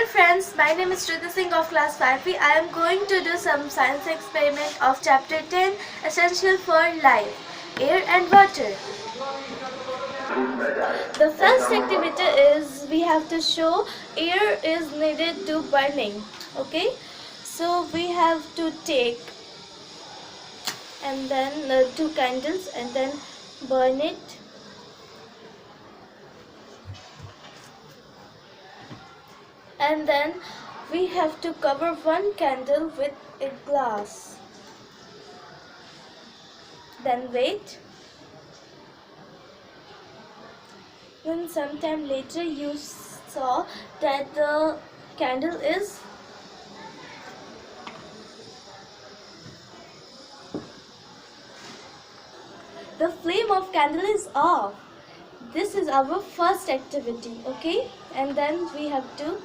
friends, my name is Shrita Singh of class 5B. I am going to do some science experiment of chapter 10, Essential for Life, Air and Water. The first activity is we have to show air is needed to burning. Okay, so we have to take and then 2 candles and then burn it. And then we have to cover 1 candle with a glass. Then wait. Then sometime later you saw that the candle is the flame of candle is off. This is our first activity, okay? And then we have to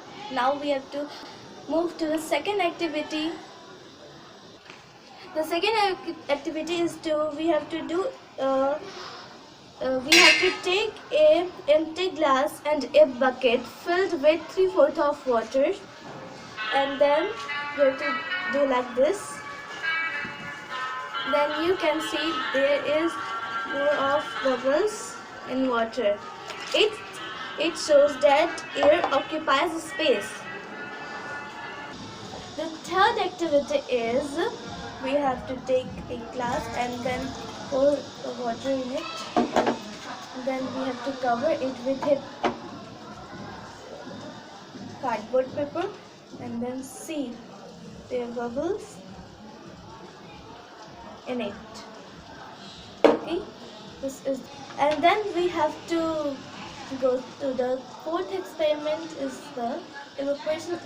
move to the second activity. The second activity is we have to take a empty glass and a bucket filled with 3/4 of water, and then you have to do like this. Then you can see there is more of bubbles in water. It shows that air occupies space. The third activity is we have to take a glass and then pour the water in it. Then we have to cover it with a cardboard paper and then see there are bubbles in it. Okay, and then we have to go to the fourth experiment is the evaporation.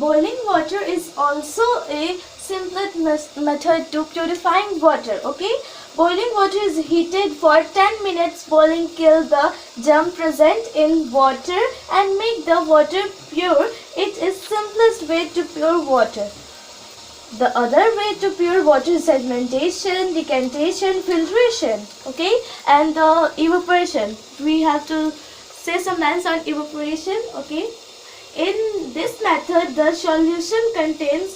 Boiling water is also a simplest method to purifying water. Okay, boiling water is heated for 10 minutes. Boiling kill the germ present in water and make the water pure. It is simplest way to pure water. The other way to pure water is sedimentation, decantation, filtration, okay, and the evaporation. We have to say some lines on evaporation, okay. In this method, the solution contains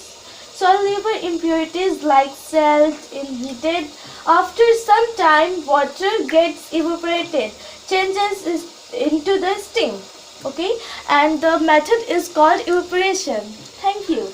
soluble impurities like salt in heated. After some time, water gets evaporated, changes into the steam, okay, and the method is called evaporation. Thank you.